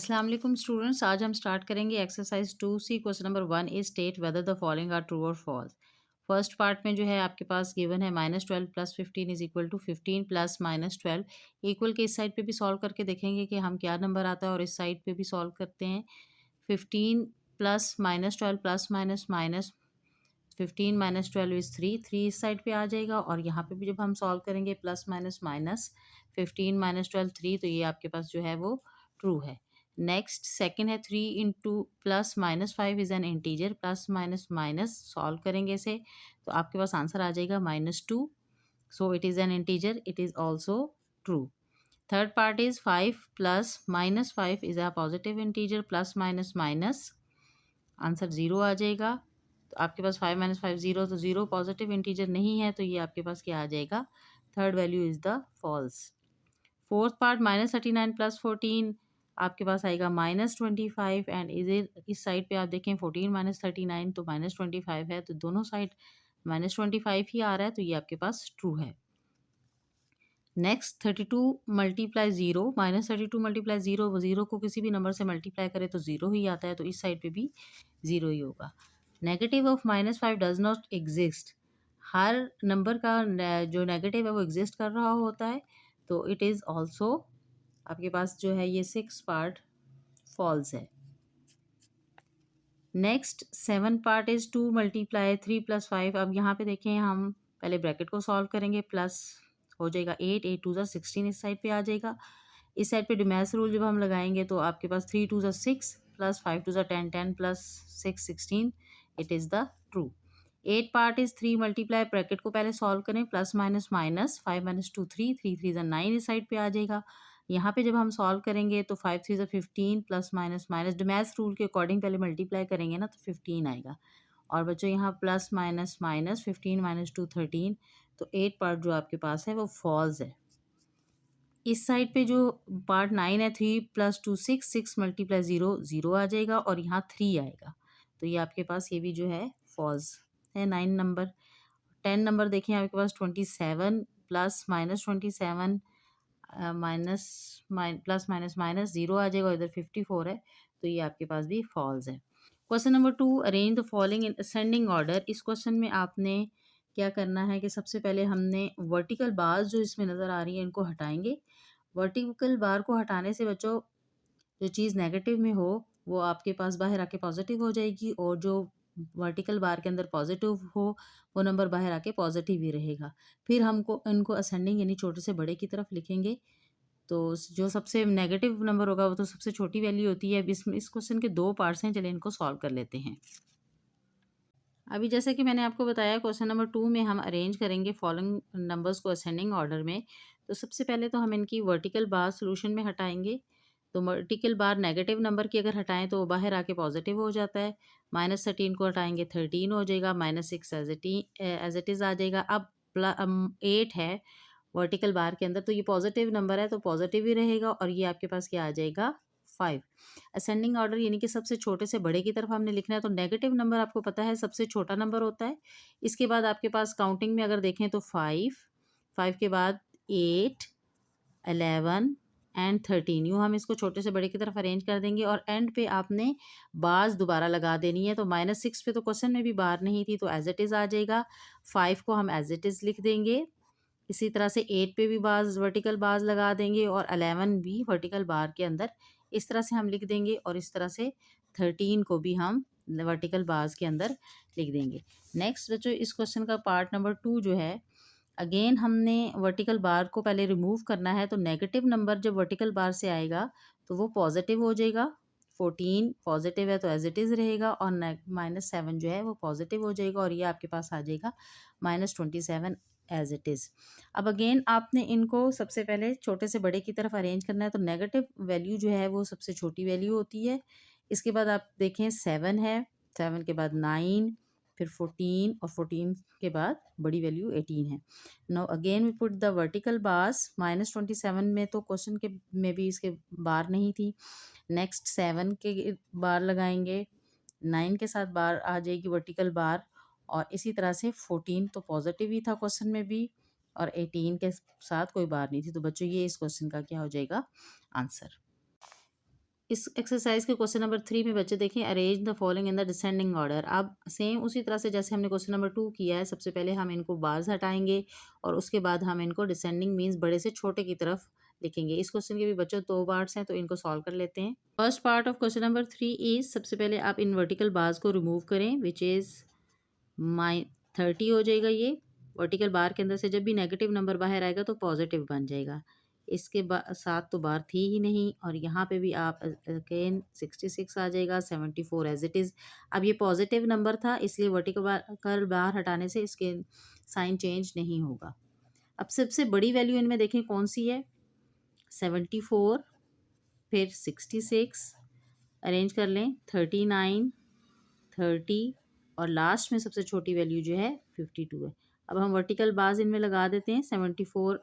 अस्सलाम वालेकुम स्टूडेंट्स। आज हम स्टार्ट करेंगे exercise 2C। Question number 1 is state whether the following are true और फॉल्स। फर्स्ट पार्ट में जो है आपके पास गिवन है -12 + 15 इज इक्वल टू 15 + -12 इक्वल के इस साइड पे भी सॉल्व करके देखेंगे कि हम क्या नंबर आता है और इस साइड पे भी सॉल्व करते हैं। 15 plus -12 plus minus minus 15 - 12 is 3 3 इस साइड पे आ जाएगा और यहाँ पे भी जब हम सॉल्व करेंगे प्लस माइनस माइनस 15 - 12 3, तो ये आपके पास जो है वो ट्रू है। नेक्स्ट सेकंड है 3 into plus minus 5 is an integer, plus minus minus solve करेंगे इसे तो आपके पास आंसर आ जाएगा -2। So it is an integer, it is also true. Third part is 5 plus -5 is a positive integer, plus minus minus answer 0 आ जाएगा। तो आपके पास 5 - 5 0, तो 0 positive integer नहीं है, तो ये आपके पास क्या आ जाएगा, third value is the false. Fourth part -39 + 14 आपके पास आएगा -25 एंड इधर इस साइड पे आप देखें 14 - 39 तो -25 है, तो दोनों साइड -25 ही आ रहा है, तो ये आपके पास ट्रू है। नेक्स्ट 32 × 0 -32 × 0, 0 को किसी भी नंबर से मल्टीप्लाई करें तो 0 ही आता है, तो इस साइड पे भी 0 ही होगा। Negative of -5 does not exist. Her number का जो नेगेटिव है वो एग्जिस्ट कर रहा होता है, तो इट इज़ ऑल्सो आपके पास जो है ये 6 पार्ट फॉल्स है। Next 7 part is 2 × 3 + 5। अब यहाँ पे देखें, हम पहले ब्रैकेट को सॉल्व करेंगे, प्लस हो जाएगा 8 8 2 16 इस साइड पे आ जाएगा। इस साइड पे डिमैस रूल जब हम लगाएंगे तो आपके पास 3 2 6 plus 5 2 10 10 plus 6 16, it is the true. 8 part is 3 multiply, bracket को पहले सॉल्व करें, प्लस माइनस माइनस 5 - 2 3 3 3 9 इस साइड पे आ जाएगा। यहाँ पे जब हम सॉल्व करेंगे तो 5 3 15 प्लस माइनस माइनस डिमैथ रूल के अकॉर्डिंग पहले मल्टीप्लाई करेंगे ना, तो 15 आएगा। और बच्चों यहाँ प्लस माइनस माइनस 15 - 2 13, तो 8 पार्ट जो आपके पास है वो फॉल्स है। इस साइड पे जो पार्ट 9 है, 3 + 2 6 6 × 0 0 आ जाएगा और यहाँ 3 आएगा, तो ये आपके पास ये भी जो है फॉल्स है। 9 नंबर 10 नंबर देखें, आपके पास 27 plus minus 27 minus plus minus minus 0 आ जाएगा, इधर 54 है, तो ये आपके पास भी फॉल्स है। Question number 2, arrange the following in ascending order. इस क्वेश्चन में आपने क्या करना है कि सबसे पहले हमने वर्टिकल बार्स जो इसमें नज़र आ रही है इनको हटाएंगे। वर्टिकल बार को हटाने से बच्चों जो चीज़ नेगेटिव में हो वो आपके पास बाहर आके पॉजिटिव हो जाएगी, और जो वर्टिकल बार के अंदर पॉजिटिव हो वो नंबर बाहर आके पॉजिटिव ही रहेगा। फिर हमको इनको असेंडिंग यानी छोटे से बड़े की तरफ लिखेंगे, तो जो सबसे नेगेटिव नंबर होगा वो तो सबसे छोटी वैल्यू होती है। अब इसमें इस क्वेश्चन के 2 पार्ट्स हैं, चलिए इनको सॉल्व कर लेते हैं। अभी जैसे कि मैंने आपको बताया, क्वेश्चन नंबर 2 में हम अरेंज करेंगे फॉलोइंग नंबर्स को असेंडिंग ऑर्डर में। तो सबसे पहले तो हम इनकी वर्टिकल बार सॉल्यूशन में हटाएंगे। तो वर्टिकल बार नेगेटिव नंबर की अगर हटाएं तो वो बाहर आके पॉजिटिव हो जाता है। -13 को हटाएंगे 13 हो जाएगा, -6 एज इट इज़ आ जाएगा। अब 8 है वर्टिकल बार के अंदर, तो ये पॉजिटिव नंबर है तो पॉजिटिव ही रहेगा, और ये आपके पास क्या आ जाएगा 5। असेंडिंग ऑर्डर यानी कि सबसे छोटे से बड़े की तरफ हमने लिखना है, तो नेगेटिव नंबर आपको पता है सबसे छोटा नंबर होता है। इसके बाद आपके पास काउंटिंग में अगर देखें तो 5 के बाद 8 11 एंड 13, यूँ हम इसको छोटे से बड़े की तरफ अरेंज कर देंगे, और एंड पे आपने बार्स दोबारा लगा देनी है। तो -6 पे तो क्वेश्चन में भी बार नहीं थी, तो एज इट इज़ आ जाएगा। 5 को हम एज इट इज़ लिख देंगे। इसी तरह से 8 पे भी बार्स वर्टिकल बार्स लगा देंगे, और 11 भी वर्टिकल बार के अंदर इस तरह से हम लिख देंगे, और इस तरह से 13 को भी हम वर्टिकल बार्स के अंदर लिख देंगे। नेक्स्ट बच्चों, इस क्वेश्चन का पार्ट नंबर 2 जो है, अगेन हमने वर्टिकल बार को पहले रिमूव करना है। तो नेगेटिव नंबर जब वर्टिकल बार से आएगा तो वो पॉजिटिव हो जाएगा। 14 पॉजिटिव है तो एज इट इज़ रहेगा, और -7 जो है वो पॉजिटिव हो जाएगा, और ये आपके पास आ जाएगा -27 एज इट इज़। अब अगेन आपने इनको सबसे पहले छोटे से बड़े की तरफ अरेंज करना है। तो नेगेटिव वैल्यू जो है वो सबसे छोटी वैल्यू होती है। इसके बाद आप देखें 7 है, 7 के बाद 9, फिर 14, और 14 के बाद बड़ी वैल्यू 18 है। No again we put the vertical bars. -27 में तो क्वेश्चन के में भी इसके बार नहीं थी। नेक्स्ट 7 के बार लगाएंगे, 9 के साथ बार आ जाएगी वर्टिकल बार, और इसी तरह से 14 तो पॉजिटिव ही था क्वेश्चन में भी, और 18 के साथ कोई बार नहीं थी। तो बच्चों ये इस क्वेश्चन का क्या हो जाएगा आंसर। इस एक्सरसाइज के क्वेश्चन नंबर 3 में बच्चे देखें, arrange the following in the descending order. अब सेम उसी तरह से जैसे हमने क्वेश्चन नंबर 2 किया है, सबसे पहले हम इनको बार्स हटाएंगे और उसके बाद हम इनको डिसेंडिंग मीन्स बड़े से छोटे की तरफ लिखेंगे। इस क्वेश्चन के भी बच्चों 2 पार्ट्स हैं, तो इनको सॉल्व कर लेते हैं। First part of question number 3 is, सबसे पहले आप इन वर्टिकल बार्स को रिमूव करें, विच इज़ 30 हो जाएगा। ये वर्टिकल बार के अंदर से जब भी नेगेटिव नंबर बाहर आएगा तो पॉजिटिव बन जाएगा। इसके साथ तो बार थी ही नहीं, और यहाँ पे भी आप अगेन 66 आ जाएगा, 74 एज इट इज़। अब ये पॉजिटिव नंबर था, इसलिए वर्टिकल बार हटाने से इसके साइन चेंज नहीं होगा। अब सबसे बड़ी वैल्यू इनमें देखें कौन सी है, 74, फिर 66, अरेंज कर लें, 39, 30 और लास्ट में सबसे छोटी वैल्यू जो है 52 है। अब हम वर्टिकल बार्स इनमें लगा देते हैं। 74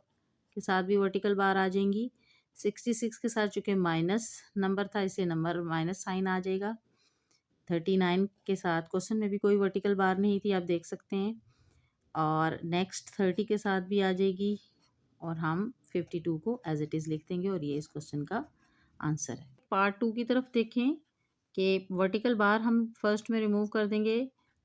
के साथ भी वर्टिकल बार आ जाएंगी, 66 के साथ चूँकि माइनस नंबर था इसलिए नंबर माइनस साइन आ जाएगा। 39 के साथ क्वेश्चन में भी कोई वर्टिकल बार नहीं थी, आप देख सकते हैं, और नेक्स्ट 30 के साथ भी आ जाएगी, और हम 52 को एज इट इज़ लिख देंगे, और ये इस क्वेश्चन का आंसर है। पार्ट 2 की तरफ देखें कि वर्टिकल बार हम फर्स्ट में रिमूव कर देंगे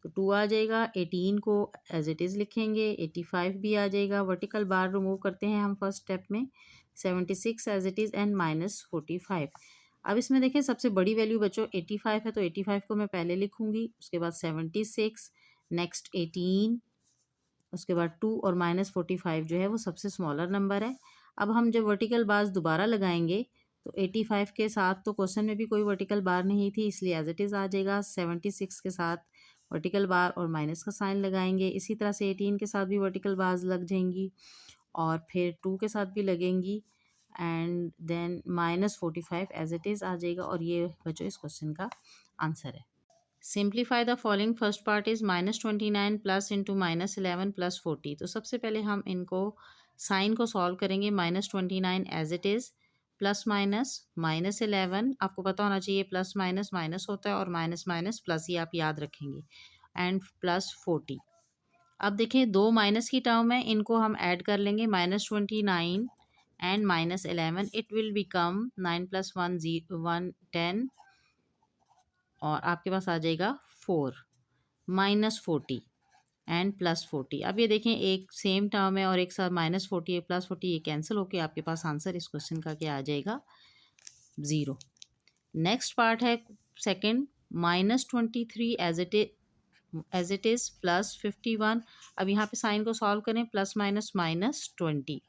तो 2 आ जाएगा, 18 को एज इट इज़ लिखेंगे, 85 भी आ जाएगा। वर्टिकल बार रिमूव करते हैं हम फर्स्ट स्टेप में, 76 एज इट इज़ एंड -45। अब इसमें देखें सबसे बड़ी वैल्यू बच्चों 85 है, तो 85 को मैं पहले लिखूंगी, उसके बाद 76, नेक्स्ट 18, उसके बाद 2 और -45 जो है वो सबसे स्मॉलर नंबर है। अब हम जब वर्टिकल बार्स दोबारा लगाएंगे तो 85 के साथ तो क्वेश्चन में भी कोई वर्टिकल बार नहीं थी, इसलिए एज इट इज़ आ जाएगा। 76 के साथ वर्टिकल बार और माइनस का साइन लगाएंगे, इसी तरह से 18 के साथ भी वर्टिकल बार्स लग जाएंगी, और फिर 2 के साथ भी लगेंगी, and then -45 as it is आ जाएगा, और ये बच्चों इस क्वेश्चन का आंसर है। Simplify the following, first part is -29 plus into -11 plus 40। तो सबसे पहले हम इनको साइन को सॉल्व करेंगे। -29 as it is, plus minus -11, आपको पता होना चाहिए प्लस माइनस माइनस होता है, और माइनस माइनस प्लस, ये आप याद रखेंगे, एंड प्लस 40। अब देखें दो माइनस की टर्म है, इनको हम ऐड कर लेंगे, -29 एंड -11, इट विल बिकम 9 + 1 10, और आपके पास आ जाएगा 4 -40 एंड +40। अब ये देखें एक सेम टर्म है और एक साथ -40 है +40, ये कैंसिल होके आपके पास आंसर इस क्वेश्चन का क्या आ जाएगा, 0। नेक्स्ट पार्ट है सेकंड, -23 एज इट इज़ +51। अब यहाँ पे साइन को सॉल्व करें, प्लस माइनस -20।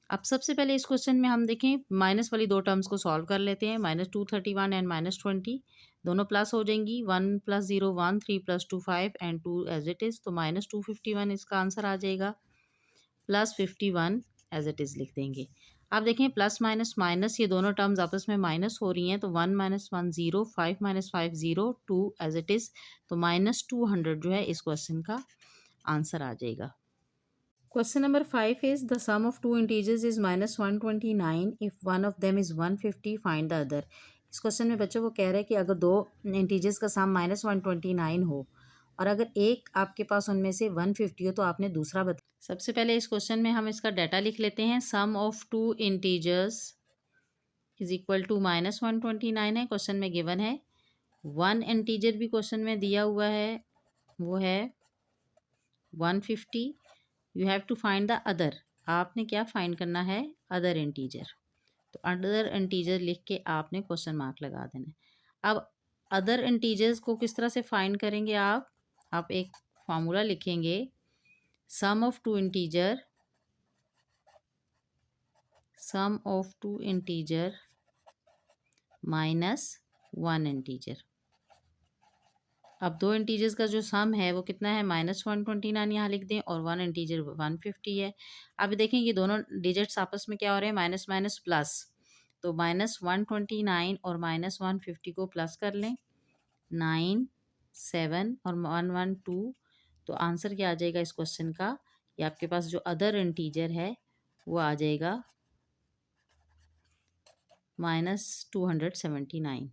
अब सबसे पहले इस क्वेश्चन में हम देखें माइनस वाली दो टर्म्स को सॉल्व कर लेते हैं। -231 एंड -20 दोनों प्लस हो जाएंगी, 1 + 0 1, 3 + 2 5 एंड 2 एज इट इज़, तो -251 इसका आंसर आ जाएगा, +51 एज इट इज़ लिख देंगे। आप देखें प्लस माइनस माइनस ये दोनों टर्म्स आपस में माइनस हो रही हैं, तो 1 - 1 0, 5 - 5 0, 2 एज इट इज़, तो -200 जो है इस क्वेश्चन का आंसर आ जाएगा। Question number 5 is, the sum of two integers is -129. If one of them is 150, find the other. इस क्वेश्चन में बच्चों वो कह रहे हैं कि अगर दो इंटीजर्स का सम -129 हो और अगर एक आपके पास उनमें से 150 हो तो आपने दूसरा बता। सबसे पहले इस क्वेश्चन में हम इसका डाटा लिख लेते हैं। Sum of two integers is equal to -129 है, क्वेश्चन में गिवन है। वन इंटीजर भी क्वेश्चन में दिया हुआ है, वो है 150। You have to find the other, आपने क्या फाइंड करना है, अदर इंटीजर। तो अदर इंटीजर लिख के आपने क्वेश्चन मार्क लगा देना है। अब अदर इंटीजर्स को किस तरह से फाइंड करेंगे आप एक फार्मूला लिखेंगे, sum of two integer minus one integer. अब दो इंटीजर्स का जो सम है वो कितना है, -129 यहाँ लिख दें, और वन इंटीजर 150 है। अब देखें ये दोनों डिजिट्स आपस में क्या हो रहे हैं, माइनस माइनस प्लस, तो -129 और -150 को प्लस कर लें, 9 7 और 1 1 2, तो आंसर क्या आ जाएगा इस क्वेश्चन का, ये आपके पास जो अदर इंटीजर है वो आ जाएगा -279।